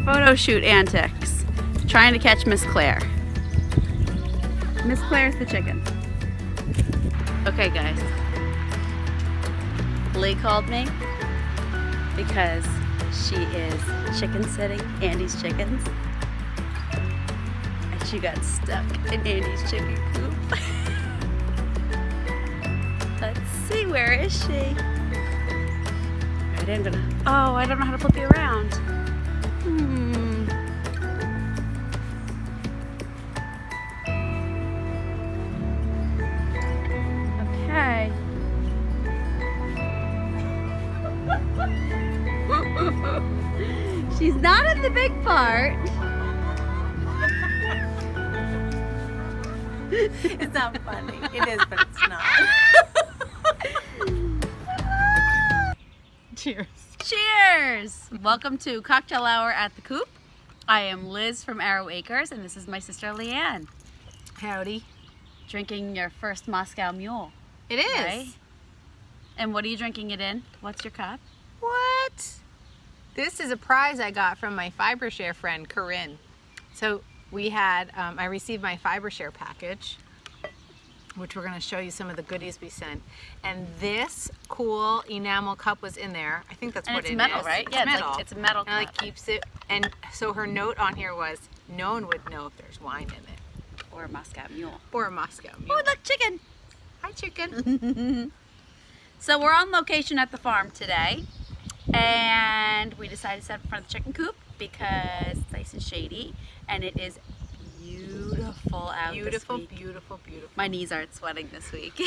Photo shoot antics. Trying to catch Miss Claire. Miss Claire's the chicken. Okay guys. Lee called me because she is chicken sitting Andy's chickens. And she got stuck in Andy's chicken coop. Let's see, where is she? Alright, oh, I don't know how to flip you around. Okay. She's not in the big part. It's not funny. It is, but it's not. Cheers. Cheers! Welcome to Cocktail Hour at the Coop. I am Liz from Arrow Acres, and this is my sister Leanne. Howdy. Drinking your first Moscow Mule. It is. Right? And what are you drinking it in? What's your cup? What? This is a prize I got from my FiberShare friend, Corinne. So we had, I received my FiberShare package, which we're going to show you some of the goodies we sent. And this cool enamel cup was in there. I think that's what it is. It's metal, right? It's yeah, metal. It's a metal cup. And it keeps it. And so her note on here was, no one would know if there's wine in it. Or a Moscow Mule. Or a Moscow Mule. Oh, look, chicken. Hi, chicken. So we're on location at the farm today. And we decided to set up in front of the chicken coop because it's nice and shady. And it is beautiful out this week. Beautiful, beautiful. My knees aren't sweating this week.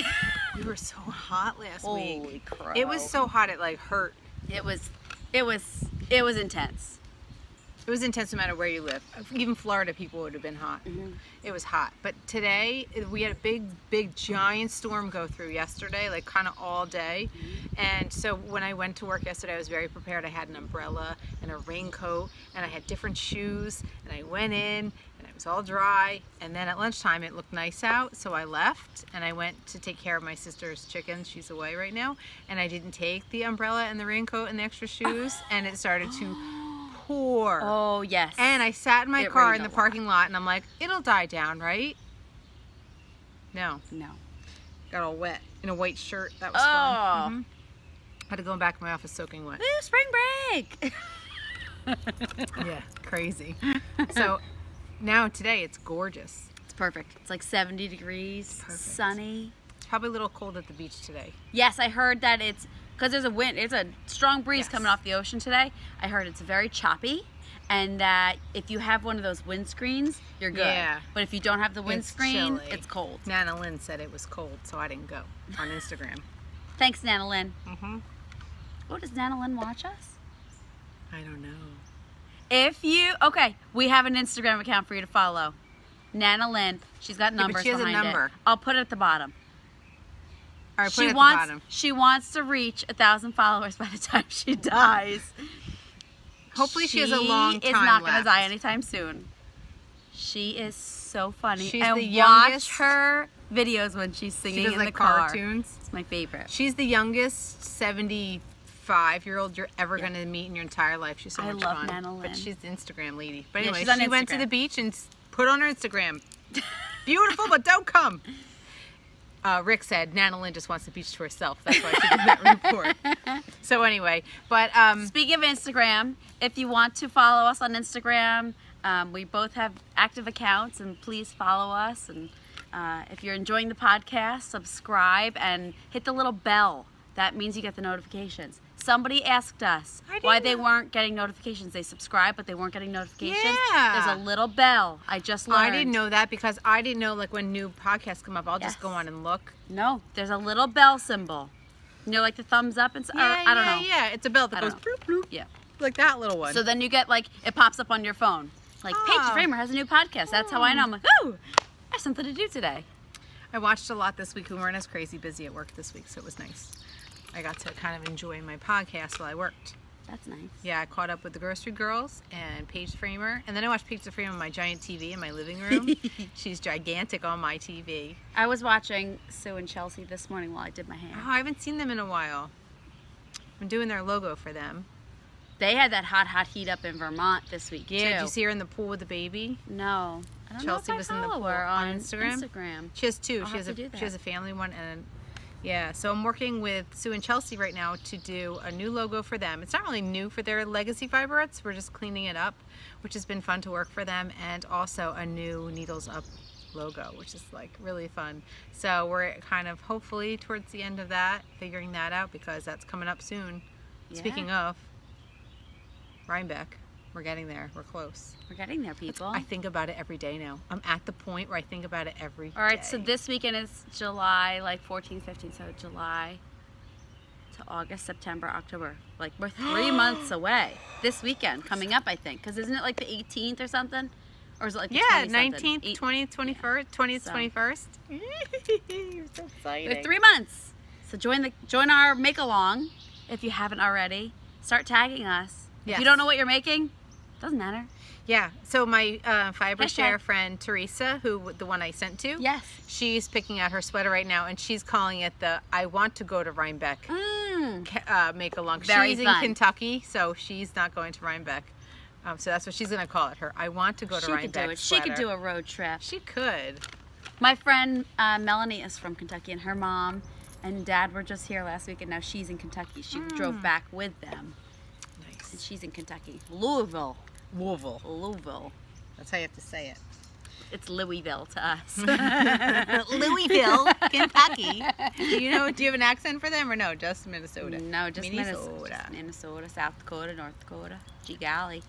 We were so hot last week. Holy crow. It was so hot it like hurt. It was intense. It was intense no matter where you live. Even Florida people would have been hot. It was hot. But today we had a big giant storm go through yesterday, like kind of all day. And so when I went to work yesterday, I was very prepared. I had an umbrella and a raincoat and I had different shoes, and I went in and it was all dry. And then at lunchtime it looked nice out, so I left and I went to take care of my sister's chickens. She's away right now, and I didn't take the umbrella and the raincoat and the extra shoes, and it started to pour. Oh yes. And I sat in my car in the parking lot and I'm like, it'll die down, right? No. Got all wet in a white shirt. That was fun. Had to go back to my office soaking wet. Woo, spring break. Yeah, crazy. So now today it's gorgeous. It's perfect. It's like 70 degrees, sunny. It's probably a little cold at the beach today. Yes, I heard that it's because there's a wind. It's a strong breeze coming off the ocean today. I heard it's very choppy, and that if you have one of those windscreens, you're good. Yeah. But if you don't have the windscreen, it's cold. Nana Lynn said it was cold, so I didn't go on Instagram. Thanks, Nana Lynn. Oh, does Nana Lynn watch us? I don't know. If you, okay, we have an Instagram account for you to follow. Nana Lynn, she's got numbers but she has behind a number. it. I'll put it at the bottom. All right, put it at the bottom. She wants to reach 1,000 followers by the time she dies. Hopefully she has a long time She is not going to left. die anytime soon. She is so funny. She's and the youngest. watch her videos when she's singing does, in like, the car. cartoons. It's my favorite. She's the youngest 75-year-old you're ever going to meet in your entire life. She's so much fun. I love Nana Lynn. But she's the Instagram lady. But Yeah, anyway, she's on she went to Instagram. the beach and put on her Instagram. Beautiful, but don't come. Rick said Nana Lynn just wants the beach to herself. That's why she did that report. So anyway, but speaking of Instagram, if you want to follow us on Instagram, we both have active accounts, and please follow us. And if you're enjoying the podcast, subscribe and hit the little bell. That means you get the notifications. Somebody asked us why they weren't getting notifications. They subscribed, but they weren't getting notifications. Yeah. There's a little bell. I just learned. I didn't know that because I didn't know, like, when new podcasts come up, I'll just go on and look. No, there's a little bell symbol. You know, like the thumbs up and stuff. I don't know. Yeah, it's a bell that goes bloop, bloop. Yeah. Like that little one. So then you get, like, it pops up on your phone. Like, Paige Framer has a new podcast. That's how I know. I'm like, oh, I have something to do today. I watched a lot this week. We weren't as crazy busy at work this week, so it was nice. I got to kind of enjoy my podcast while I worked. That's nice. Yeah, I caught up with the Grocery Girls and Paige Framer. And then I watched Paige Framer on my giant TV in my living room. She's gigantic on my TV. I was watching Sue and Chelsea this morning while I did my hair. Oh, I haven't seen them in a while. I'm doing their logo for them. They had that hot heat up in Vermont this week, too. Yeah, did you see her in the pool with the baby? No. I don't Chelsea know if was I in the follow pool her on Instagram. She has two. I'll She have to do that. has a family one, and yeah. So I'm working with Sue and Chelsea right now to do a new logo for them. It's not really new for their legacy fiberettes. We're just cleaning it up, which has been fun to work for them, and also a new Needles Up logo, which is like really fun. So we're kind of hopefully towards the end of that, figuring that out, because that's coming up soon. Yeah. Speaking of Rhinebeck, we're getting there. We're close. We're getting there, people. I think about it every day now. I'm at the point where I think about it every day. All right, so this weekend is July, like 14, 15, so July to August, September, October. Like, we're 3 months away. This weekend, coming up, I think. Because isn't it like the 18th or something? Or is it like the 19th, 20th, 21st, 20th, 21st. You're so exciting. We're 3 months. So join our make-along if you haven't already. Start tagging us. Yes. If you don't know what you're making, doesn't matter. Yeah, so my fiber share friend Teresa, the one I sent to, yes, she's picking out her sweater right now, and she's calling it the I want to go to Rhinebeck make along. She's in Kentucky, so she's not going to Rhinebeck. So that's what she's going to call it, her I want to go to Rhinebeck sweater. She could do a road trip. She could. My friend Melanie is from Kentucky, and her mom and dad were just here last week, and now she's in Kentucky. She drove back with them. Nice. And she's in Kentucky. Louisville. Louisville. That's how you have to say it. It's Louisville to us. Louisville, Kentucky. Do you have an accent for them or no? Just Minnesota? No, just Minnesota. Minnesota, South Dakota, North Dakota. Gee golly.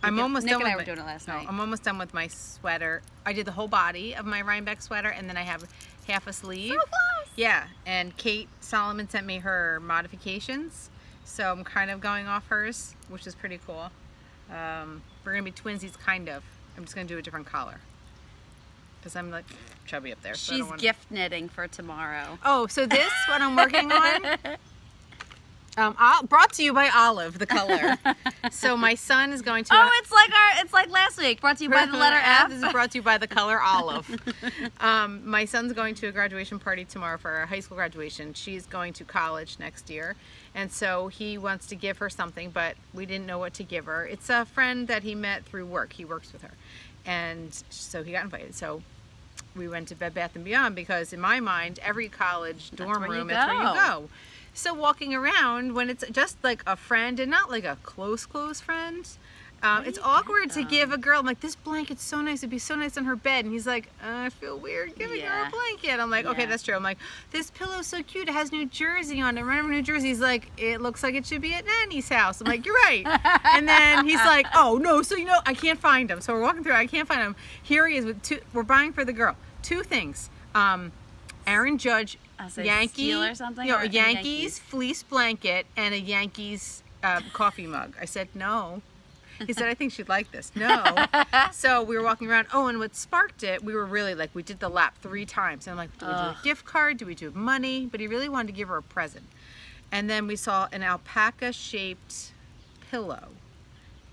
I'm almost done. Nick and I were doing it last night. I'm almost done with my sweater. I did the whole body of my Rhinebeck sweater, and then I have half a sleeve. So close. Yeah, and Kate Solomon sent me her modifications, so I'm kind of going off hers, which is pretty cool. We're gonna be twinsies, kind of. I'm just gonna do a different collar because I'm like chubby up there. So she's gift knitting for tomorrow. Oh, so this what I'm working on. Brought to you by Olive, the color. So my son is going to. Oh, it's like last week. Brought to you by the letter F. This is brought to you by the color Olive. My son's going to a graduation party tomorrow for a high school graduation. She's going to college next year, and so he wants to give her something, but we didn't know what to give her. It's a friend that he met through work. He works with her, and so he got invited. So we went to Bed Bath & Beyond because in my mind, every college dorm room is where you go. So walking around when it's just like a friend and not like a close friend, it's awkward to give a girl. I'm like, this blanket's so nice. It'd be so nice on her bed. And he's like, I feel weird giving her a blanket. I'm like, okay, that's true. I'm like, this pillow's so cute. It has New Jersey on it. Remember New Jersey? He's like, it looks like it should be at Nanny's house. I'm like, you're right. And then he's like, oh no. So I can't find him. So we're walking through. I can't find him. Here he is with two. We're buying for the girl 2 things. Aaron Judge. Yankee or something? No, a Yankees fleece blanket and a Yankees coffee mug. I said no. He said, I think she'd like this. No. So we were walking around. Oh, and what sparked it, we were really like, we did the lap 3 times. And I'm like, do we do a gift card? Do we do money? But he really wanted to give her a present. And then we saw an alpaca shaped pillow.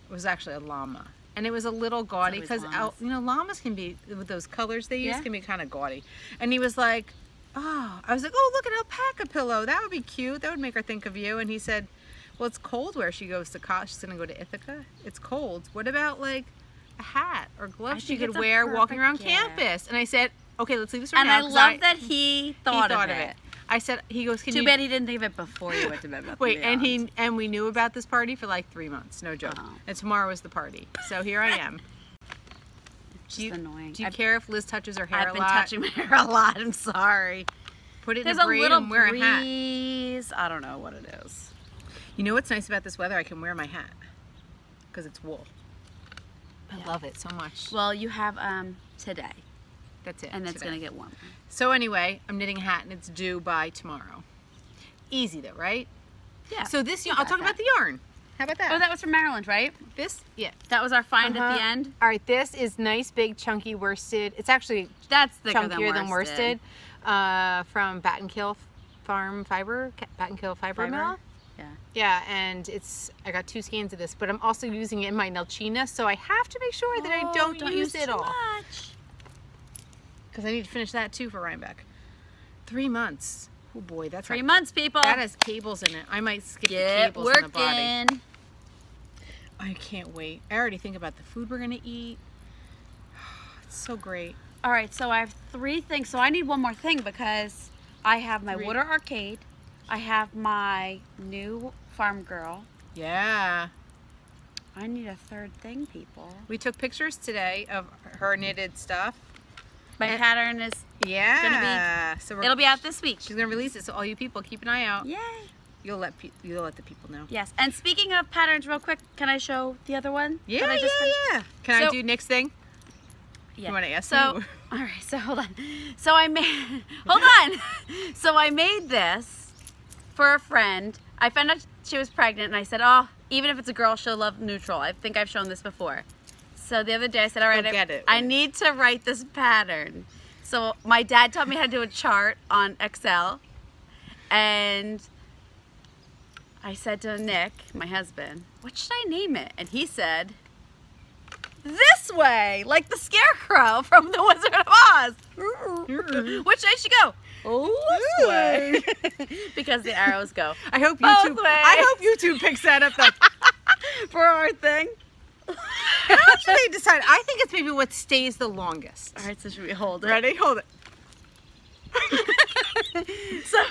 It was actually a llama. And it was a little gaudy because llamas can be, with those colors they use, can be kind of gaudy. And he was like, oh, I was like, oh, look, an alpaca pillow. That would be cute. That would make her think of you. And he said, well, it's cold where she goes to college. She's going to go to Ithaca. It's cold. What about like a hat or gloves she could wear walking around campus? And I said, okay, let's leave this right now. And I love that he thought of it. I said, he goes, Too bad he didn't think of it before you went to Bed Bath & Wait, Beyond. and we knew about this party for like 3 months. No joke. And tomorrow was the party. So here I am. Annoying. Do you care if Liz touches her hair a lot? I've been touching my hair a lot. I'm sorry. Put it in a braid and wear a hat. I don't know what it is. You know what's nice about this weather? I can wear my hat because it's wool. I love it so much. Well, you have today. That's it. And it's going to get warmer. So anyway, I'm knitting a hat and it's due by tomorrow. Easy though, right? Yeah. So this, I'll talk about the yarn. How about that? Oh, that was from Maryland, right? This, yeah. That was our find at the end? All right, this is nice, big, chunky worsted. It's actually chunkier than worsted. From Battenkill Farm Fiber, Battenkill Fiber Mill. Yeah. Yeah, and I got 2 skeins of this, but I'm also using it in my Nelchina, so I have to make sure that I don't use it all. Because I need to finish that too for Rhinebeck. 3 months. Oh boy, that's 3 months, people. That has cables in it. I might skip the cables in the body. I can't wait. I already think about the food we're gonna eat. It's so great. All right, so I have 3 things. So I need one more thing because I have my water arcade. I have my new Farm Girl. Yeah. I need a 3rd thing, people. We took pictures today of her knitted stuff. My pattern is gonna be, it'll be out this week. She's gonna release it, so all you people keep an eye out. Yay. You'll let the people know. Yes, and speaking of patterns real quick, can I show the other one? Yeah, yeah. Can I do Nick's thing? Yeah. You wanna ask me? All right, so hold on. So I made, hold on. So I made this for a friend. I found out she was pregnant and I said, oh, even if it's a girl, she'll love neutral. I think I've shown this before. So the other day I said, all right, I need to write this pattern. So my dad taught me how to do a chart on Excel. And I said to Nick, my husband, what should I name it? And he said, this way, like the scarecrow from The Wizard of Oz. Which way should go? This way. Because the arrows go. I hope YouTube picks that up for our thing. How should they decide? I think it's maybe what stays the longest. All right, so should we hold it? Ready? Hold it. So,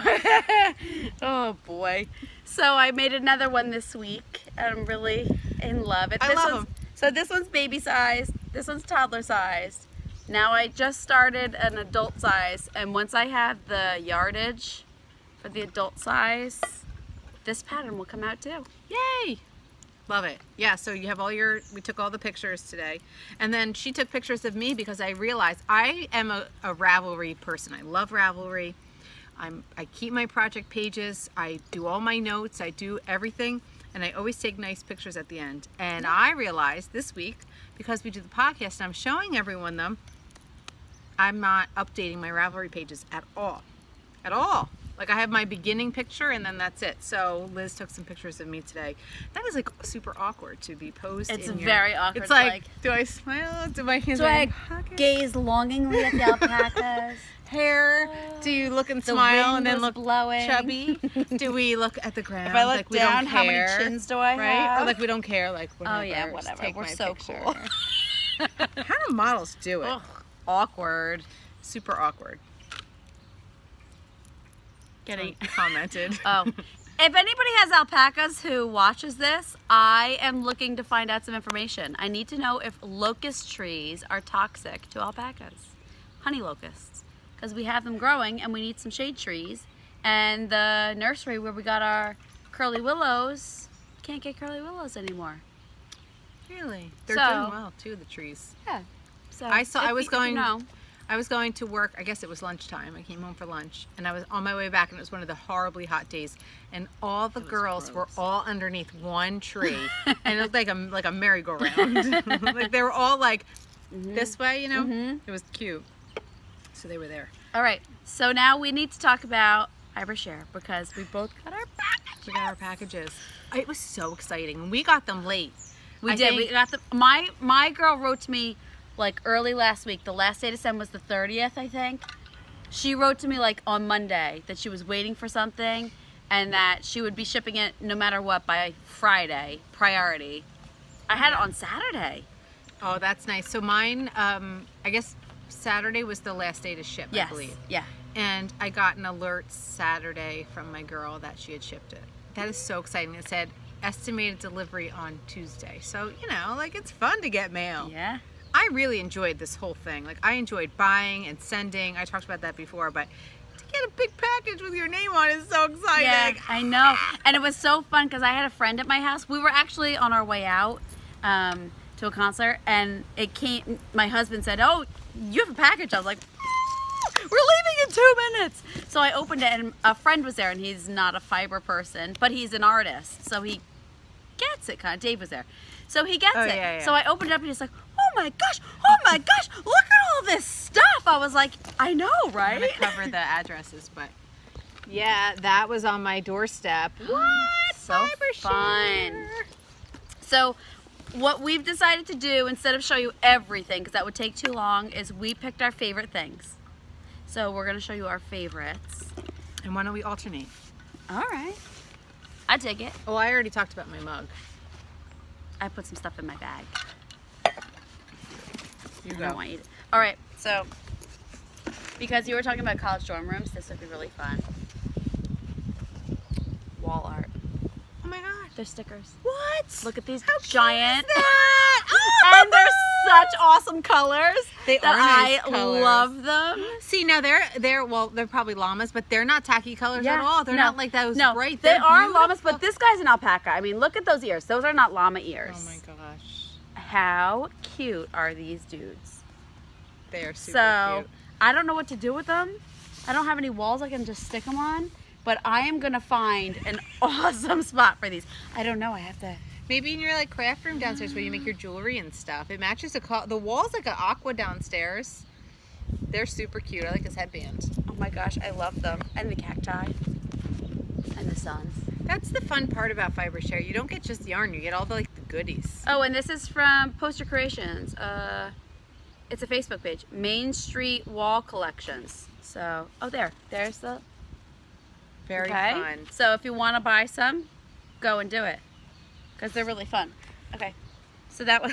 oh boy. So I made another one this week. I'm really in love. I love them. So this one's baby size. This one's toddler size. Now I just started an adult size, and once I have the yardage for the adult size, this pattern will come out too. Yay! Love it. Yeah, so you have we took all the pictures today. And then she took pictures of me because I realized I am a Ravelry person. I love Ravelry. I keep my project pages. I do all my notes. I do everything. And I always take nice pictures at the end. And I realized this week, because we do the podcast and I'm showing everyone them, I'm not updating my Ravelry pages at all. At all. Like I have my beginning picture and then that's it. So Liz took some pictures of me today. That is like super awkward to be posed It's in very awkward. It's like, do I smile? Do my hands gaze longingly at the alpacas? Hair? Do you look and smile and then look blowing. chubby? Do we look at the ground? If I look like we down, don't care, how many chins do I have? Or like we don't care, like whatever. Oh yeah, whatever. Take We're my so picture. cool. How do models do it? Ugh, awkward. Super awkward. Getting commented. Oh. If anybody has alpacas who watches this, I am looking to find out some information. I need to know if locust trees are toxic to alpacas. Honey locusts. Because we have them growing and we need some shade trees. And the nursery where we got our curly willows, can't get curly willows anymore. Really? They're doing well too, the trees. Yeah. So I was going to work, I guess it was lunchtime. I came home for lunch and I was on my way back and it was one of the horribly hot days and all the girls were all underneath one tree and it looked like a merry-go-round. Like they were all like this way, you know? It was cute. So they were there. All right, so now we need to talk about iBurshare because we both got our packages. We got our packages. It was so exciting. And we got them late. We did. We got them. My girl wrote to me like early last week. The last day to send was the 30th, I think. She wrote to me like on Monday that she was waiting for something and that she would be shipping it no matter what by Friday, priority. I had it on Saturday. Oh, that's nice. So mine, I guess Saturday was the last day to ship, I believe. Yeah. And I got an alert Saturday from my girl that she had shipped it. That is so exciting. It said estimated delivery on Tuesday. So, you know, like it's fun to get mail. Yeah. I really enjoyed this whole thing. Like I enjoyed buying and sending. I talked about that before, but to get a big package with your name on it is so exciting. Yeah, I know. And it was so fun because I had a friend at my house. We were actually on our way out to a concert and it came, my husband said, oh, you have a package. I was like, we're leaving in 2 minutes. So I opened it and a friend was there and he's not a fiber person, but he's an artist. So he gets it kind of. Dave was there. So he gets it. Yeah, yeah. So I opened it up and he's like, oh my gosh, look at all this stuff. I was like, I know, right? I'm going to cover the addresses, but yeah, that was on my doorstep. What? So fun. So what we've decided to do, instead of show you everything, because that would take too long, is we picked our favorite things. So we're going to show you our favorites. And why don't we alternate? All right. I dig it. Oh, I already talked about my mug. I put some stuff in my bag. You I go. don't want you to. All right, so because you were talking about college dorm rooms, this would be really fun. Wall art. Oh my god. They're stickers. What? Look at these How cute giant. is that? And they're such awesome colors. They that are nice I colors. love them. See, now they're probably llamas, but they're not tacky colors Yeah. at all. They're No. not like those No, bright. they They're are beautiful. llamas, but this guy's an alpaca. I mean, look at those ears. Those are not llama ears. Oh my gosh. How cute are these dudes? They are super So, cute. I don't know what to do with them. I don't have any walls I can just stick them on, but I am going to find an awesome spot for these. I don't know. I have to... Maybe in your like craft room downstairs where you make your jewelry and stuff. It matches the wall's like an aqua downstairs. They're super cute. I like this headband. Oh my gosh, I love them. And the cacti. And the suns. That's the fun part about Fiber Share. You don't get just yarn. You get all the like the goodies. Oh, and this is from Poster Creations. It's a Facebook page. Main Street Wall Collections. So, oh there's the... Very Okay. fun. So if you want to buy some, go and do it. Because they're really fun. Okay. So that was...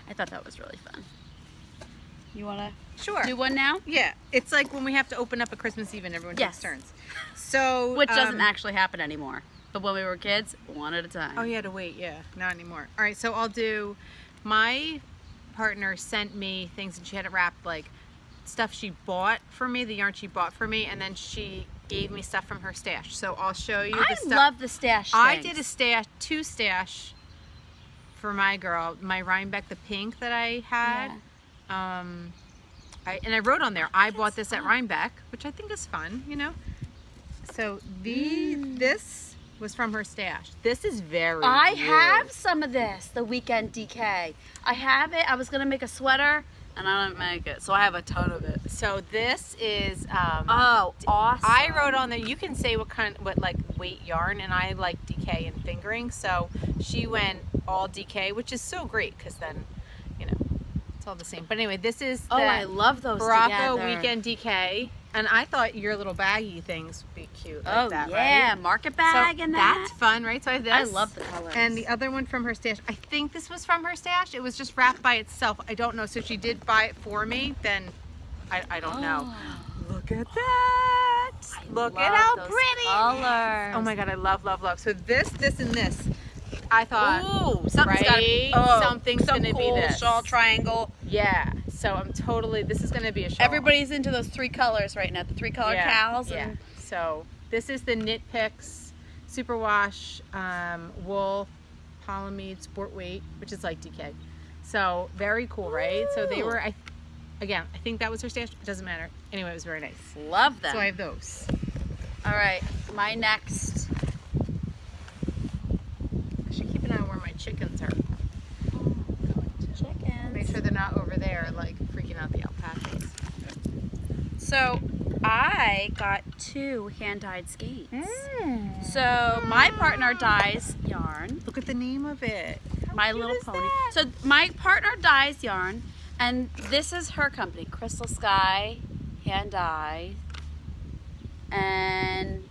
I thought that was really fun. You want to Sure. do one now? Yeah. It's like when we have to open up a Christmas Eve and everyone Yes. takes turns. So Which doesn't actually happen anymore. But when we were kids, one at a time. Oh, you had to wait. Yeah. Not anymore. All right. So I'll do. My partner sent me things and she had it wrapped like stuff she bought for me, the yarn she bought for me, and then she gave me stuff from her stash. So I'll show you the I stuff. love the stash I things. did a stash, 2 stash for my girl, my Rhinebeck, the pink that I had. Yeah. And I wrote on there, I bought this at Rhinebeck, which I think is fun, you know. So this was from her stash. This is very I cute. have some of this, the Weekend DK. I have it. I was going to make a sweater, and I didn't make it. So I have a ton of it. So this is Oh, awesome. I wrote on there, you can say what like weight yarn, and I like DK and fingering. So she went all DK, which is so great because then, you know, it's all the same. But anyway, this is Oh, the I love those Baracco together. Weekend DK, and I thought your little baggy things would be cute like Oh, that, yeah. right? Market bag So and that. that's fun, right? So I have this. I love the colors. And the other one from her stash, I think this was from her stash. It was just wrapped by itself. I don't know. So she did buy it for me. Then I don't know. Look at that. Look at how those pretty. colors. Oh my God, I love, love, love. So this, and this. I thought, Ooh, something's right? Something's some gonna be cool this. shawl triangle. Yeah. So I'm totally, this is going to be a shawl. Everybody's into those 3 colors right now. The 3 color cows. Yeah. And So this is the Knit Picks Superwash Wool Polyamide Sport Weight, which is like DK. So very cool, right? So they were, again, I think that was her stash. It doesn't matter. Anyway, it was very nice. love them. So I have those. All right, my next. I should keep an eye on where my chickens are. Chickens. Make sure they're not over there, like freaking out the alpacas. So I got 2 hand-dyed skeins. So my partner dyes yarn. Look at the name of it. My cute Little is Pony. that? So my partner dyes yarn, and this is her company, Crystal Sky Hand Dye, and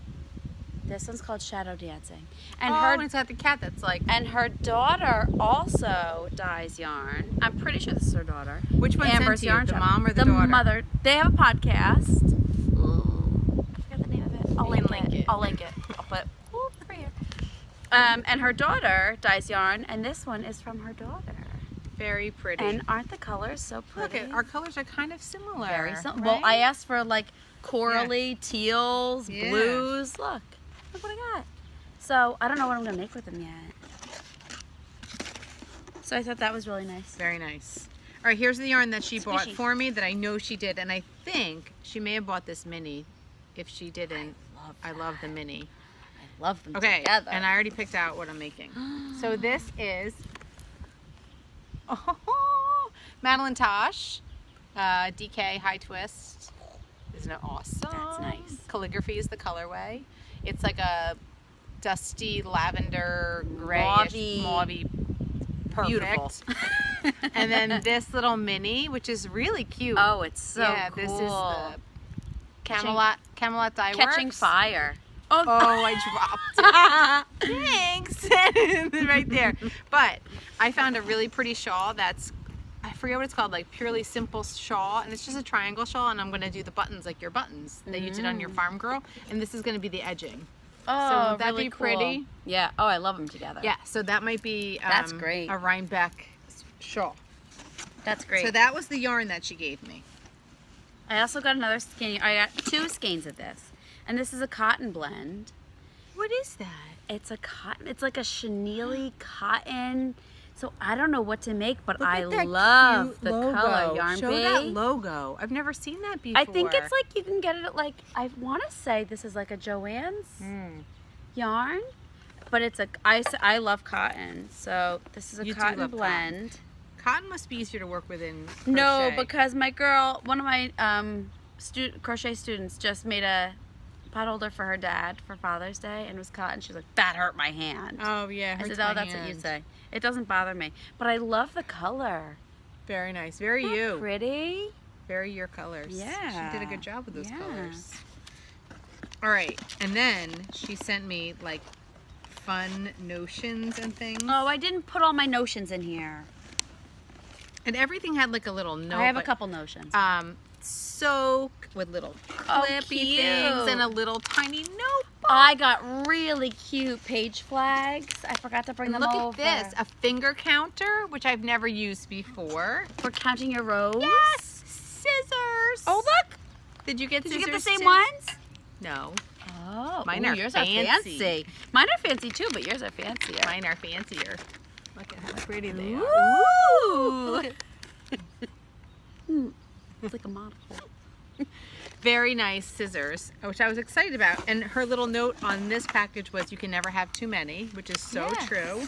this one's called Shadow Dancing. And And it's got the cat that's like. and her daughter also dyes yarn. I'm pretty sure this is her daughter. Which one's Amber's into you, Yarn the Shop. mom or the daughter? mother. They have a podcast. I forgot the name of it. I'll You can link link it. it. I'll link it. I'll put right here. And her daughter dyes yarn, and this one is from her daughter. Very pretty. And aren't the colors so pretty? Look, our colors are kind of similar. Very simple. Right? Well, I asked for like corally, teals, Yeah. blues. Look what I got. So I don't know what I'm gonna make with them yet. So I thought that was really nice. Very nice. All right, here's the yarn that she bought Squishy. for me that I know she did, and I think she may have bought this mini. If she didn't, I love the mini. I love them Okay, together. and I already picked out what I'm making. So this is Madeline Tosh, DK High Twist. Isn't it awesome? That's nice. Calligraphy is the colorway. It's like a dusty lavender, grayish, Mauvey. perfect. Beautiful. And then this little mini, which is really cute. Oh, it's so yeah, cool. this is the Camelot Dye Catching Works. fire. Oh, I dropped it. Thanks. Right there. But I found a really pretty shawl that's, I forget what it's called, like Purely Simple Shawl, and it's just a triangle shawl, and I'm going to do the buttons like your buttons that you did on your Farm Girl, and this is going to be the edging. Oh, so would that really be cool. pretty? Yeah. Oh, I love them together. Yeah, so that might be That's great. a Rhinebeck shawl. That's great. So that was the yarn that she gave me. I also got another skein. I got 2 skeins of this, and this is a cotton blend. What is that? It's a cotton. It's like a chenille cotton. So I don't know what to make, but Look I at that love cute the logo. color yarn. Show that logo. I've never seen that before. I think it's like you can get it at like, I want to say this is like a Joann's yarn, but it's a, I love cotton. So this is a cotton blend. Cotton must be easier to work with in crochet. No, because my girl, one of my crochet students just made a pot holder for her dad for Father's Day, and it was cotton. She was like, that hurt my hand. Oh yeah, I said, oh, that's what you say. It doesn't bother me, but I love the color. Very nice, very Isn't that you. pretty? Very your colors. Yeah. She did a good job with those colors. All right, and then she sent me like fun notions and things. Oh, I didn't put all my notions in here. And everything had like a little note. I have a couple notions. Soak with little clippy things and a little tiny notebook. I got really cute page flags. I forgot to bring them over. Look at this, a finger counter, which I've never used before. For counting your rows? Yes! Scissors! Oh, look! Did you get scissors? Did you get the same too? ones? No. Oh, Mine are yours fancy. are fancy. Mine are fancy too, but yours are fancier. Mine are fancier. Look at how pretty they Ooh. are. It's like a model. Very nice scissors, which I was excited about. And her little note on this package was you can never have too many, which is so true.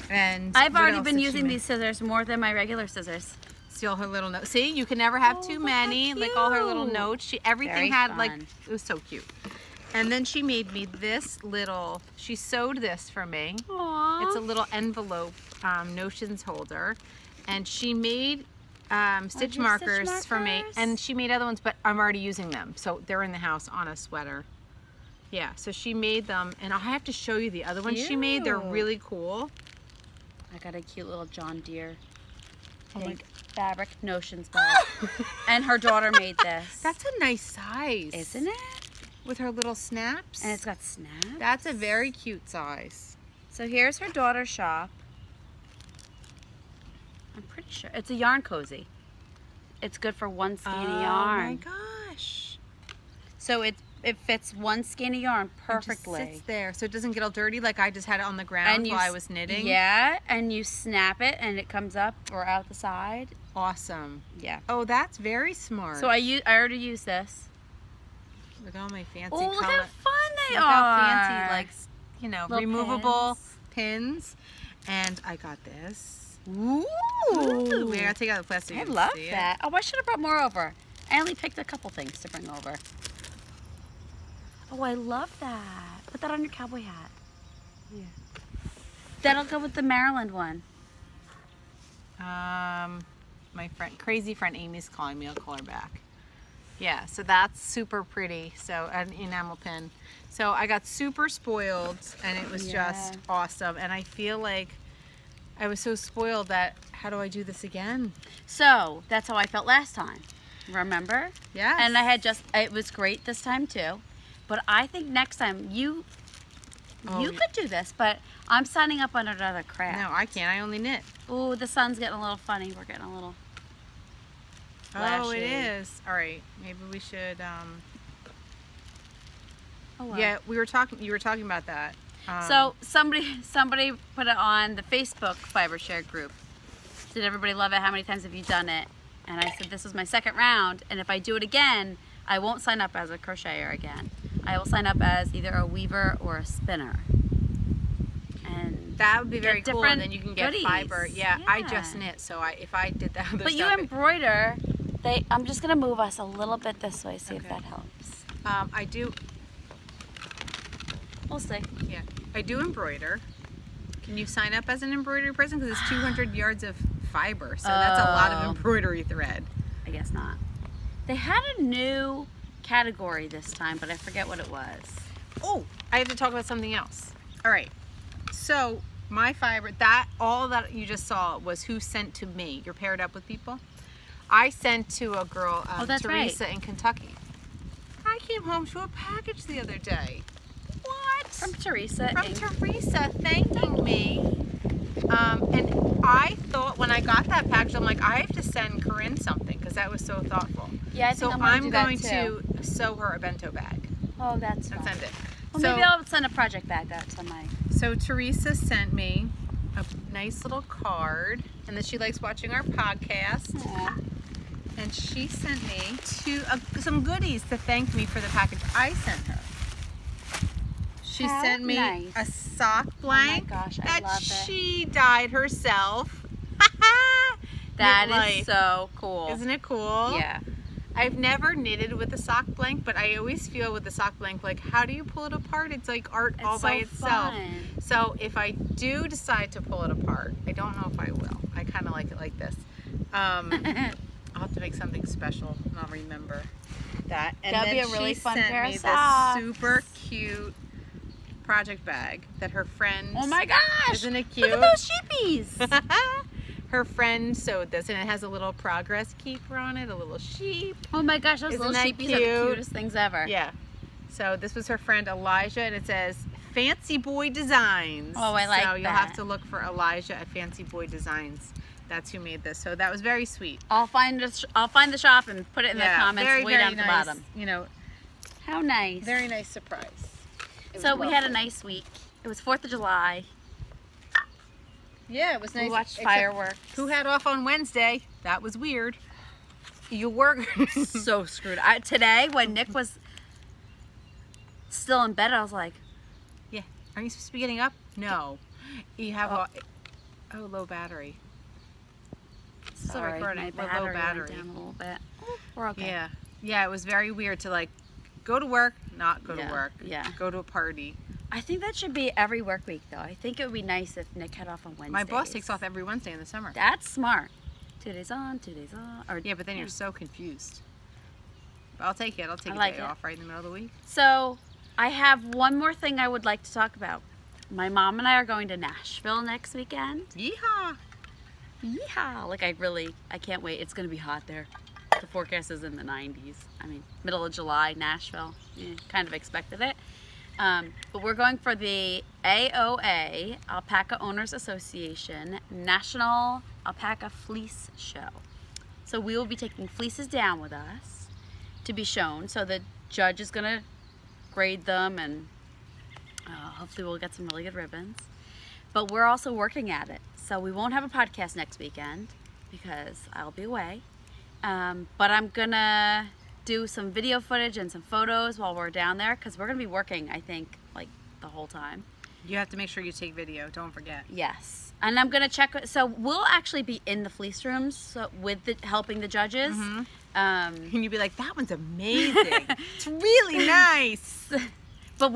And I've what already else been did she using make? these scissors more than my regular scissors. Still her little note. See, you can never have too look how many. Like all her little cute. notes. Everything Very had like, fun. it was so cute. And then she made me this little, she sewed this for me. Aww. It's a little envelope notions holder. And she made stitch markers for me. And she made other ones, but I'm already using them. So they're in the house on a sweater. Yeah, so she made them. And I have to show you the other ones she made. They're really cool. I got a cute little John Deere pink fabric notions bag. And her daughter made this. That's a nice size. Isn't it? With her little snaps. And it's got snaps. That's a very cute size. So here's her daughter's shop. I'm pretty sure. It's a yarn cozy. It's good for one skein of yarn. Oh my gosh. So it fits one skein of yarn perfectly. It just sits there so it doesn't get all dirty like I just had it on the ground while I was knitting. Yeah, and you snap it and it comes up or out the side. Awesome. Yeah. Oh, that's very smart. So I already used this. Look at all my fancy Oh, look color. how fun they Look are. how fancy, like, you know, Little removable pins. And I got this. Ooh. We gotta take out the plastic. I so you can love see it. that. Oh, I should have brought more over. I only picked a couple things to bring over. Oh, I love that. Put that on your cowboy hat. Yeah. That'll go with the Maryland one. My crazy friend Amy's calling me. I'll call her back. Yeah, so that's super pretty. So an enamel pin. So I got super spoiled, and it was just awesome. And I feel like I was so spoiled that how do I do this again? So that's how I felt last time. Remember? Yeah. And it was great this time too. But I think next time you could do this, but I'm signing up on another craft. No, I can't. I only knit. Ooh, the sun's getting a little funny. We're getting a little Oh, flashy. it is. All right. Maybe we should. Oh, well. Yeah, you were talking about that. So somebody put it on the Facebook fiber share group. Did everybody love it? How many times have you done it? And I said this was my second round, and if I do it again, I won't sign up as a crocheter again. I will sign up as either a weaver or a spinner. And that would be very cool, and different then you can get goodies. fiber. Yeah, I Yeah. just knit, so if I did that other But you stuff, embroider. I'm just gonna move us a little bit this way, see if Okay. that helps. I do. We'll see. Yeah, I do embroider. Can you sign up as an embroidery person? Because it's 200 yards of fiber, so that's a lot of embroidery thread. I guess not. They had a new category this time, but I forget what it was. Oh, I have to talk about something else. All right, so My fiber, all that you just saw was who sent to me. You're paired up with people. I sent to a girl, Teresa in Kentucky. I came home to a package the other day. What? From Teresa. From Teresa thanking me. And I thought when I got that package, I'm like, I have to send Corinne something because that was so thoughtful. Yeah, I think so I'm going to sew her a bento bag. Oh, that's fun. And send it. Well, maybe I'll send a project bag out to my... So Teresa sent me a nice little card, and that she likes watching our podcast. Aww. And she sent me some goodies to thank me for the package I sent her. She sent me a sock blank that she dyed herself. That is so cool. Isn't it cool? Yeah. I've never knitted with a sock blank, but I always feel with the sock blank, like, how do you pull it apart? It's like art all by itself. Fun. So if I do decide to pull it apart, I don't know if I will. I kind of like it like this. I'll have to make something special, and I'll remember that. And that'd be a really fun pair of socks. This super cute project bag that her friend. Oh my gosh! Isn't it cute? Look at those sheepies. Her friend sewed this, and it has a little progress keeper on it, a little sheep. Oh my gosh, those little sheepies are the cutest things ever. Yeah. So this was her friend Elijah, and it says Fancy Boy Designs. Oh, I like that. So you'll have to look for Elijah at Fancy Boy Designs. That's who made this. So that was very sweet. I'll find the shop and put it in the comments way down at the bottom. You know, how nice. Very nice surprise. So we had a nice week. It was 4th of July. Yeah, it was nice. We watched fireworks. Who had off on Wednesday? That was weird. You were so screwed. Today, when Nick was still in bed, I was like, "Yeah, are you supposed to be getting up? No, you have a low battery." Sorry, my battery went down a little bit. We're okay. Yeah. It was very weird to like go to work, not go to work. Yeah. Go to a party. I think that should be every work week, though. I think it would be nice if Nick had off on Wednesdays. My boss takes off every Wednesday in the summer. That's smart. 2 days on, 2 days off. Or, yeah, but then you're so confused. But I'll take it. I'll take a day off right in the middle of the week. So, I have one more thing I would like to talk about. My mom and I are going to Nashville next weekend. Yeehaw! Yeehaw! Like, I can't wait. It's going to be hot there. The forecast is in the 90s. I mean, middle of July, Nashville. Kind of expected it. But we're going for the AOA, Alpaca Owners Association, National Alpaca Fleece Show. So we will be taking fleeces down with us to be shown. So the judge is going to grade them, and hopefully we'll get some really good ribbons. But we're also working at it. So we won't have a podcast next weekend because I'll be away. But I'm going to do some video footage and some photos while we're down there because we're going to be working, I think, like the whole time. You have to make sure you take video, don't forget. Yes. And I'm going to check, so we'll actually be in the fleece rooms with helping the judges. Mm-hmm. And you'd be like, that one's amazing. It's really nice. But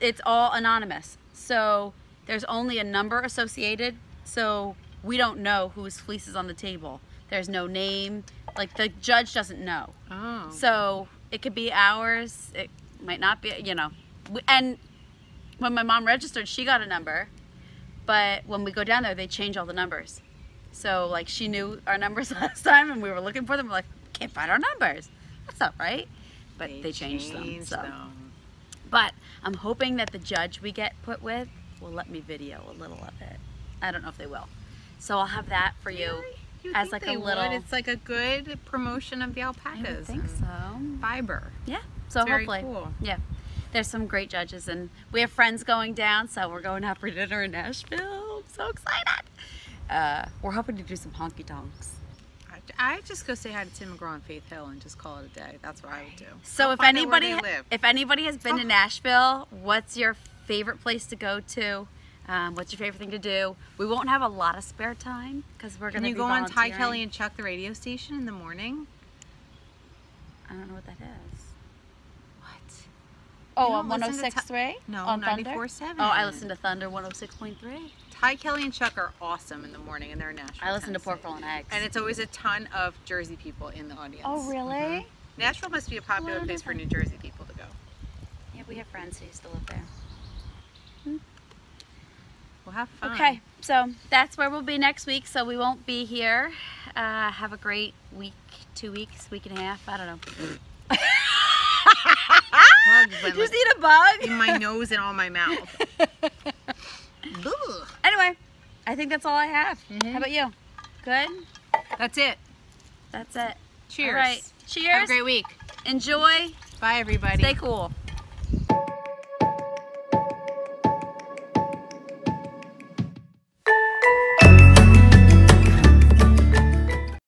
it's all anonymous. So there's only a number associated, so we don't know whose fleece is on the table. There's no name. Like, the judge doesn't know. Oh. So it could be ours. It might not be, you know. And when my mom registered, she got a number. But when we go down there, they change all the numbers. So, like, she knew our numbers last time, and we were looking for them. We're like, can't find our numbers. That's not right. But they changed them. So. But I'm hoping that the judge we get put with will let me video a little of it. I don't know if they will. So I'll have that for you. Really? As like a little, it's like a good promotion of the alpacas. I would think so. Fiber. Yeah. So very hopefully, cool. Yeah. There's some great judges, and we have friends going down, so we're going out for dinner in Nashville. I'm so excited. We're hoping to do some honky tonks. I just go say hi to Tim McGraw and Faith Hill and just call it a day. That's what I would do. So if anybody has been to Nashville, what's your favorite place to go to? What's your favorite thing to do? We won't have a lot of spare time because we're going to be volunteering. Can you go on Ty, Kelly, and Chuck, the radio station, in the morning? I don't know what that is. What? Oh, on 106.3? No, on 94.7. Oh, I listen to Thunder 106.3. Ty, Kelly, and Chuck are awesome in the morning, and they're in Nashville. I listen to Pork Roll and Eggs. And it's always a ton of Jersey people in the audience. Oh, really? Mm-hmm. Nashville must be a popular place for New Jersey people to go. Yeah, we have friends who used to live there. We'll have fun. Okay, so that's where we'll be next week. So we won't be here. Have a great week, 2 weeks, week and a half. I don't know. Bugs You see a bug? in my nose and on my mouth. Anyway, I think that's all I have. How about you? Good? That's it. That's it. Cheers. All right. Cheers. Have a great week. Enjoy. Bye, everybody. Stay cool.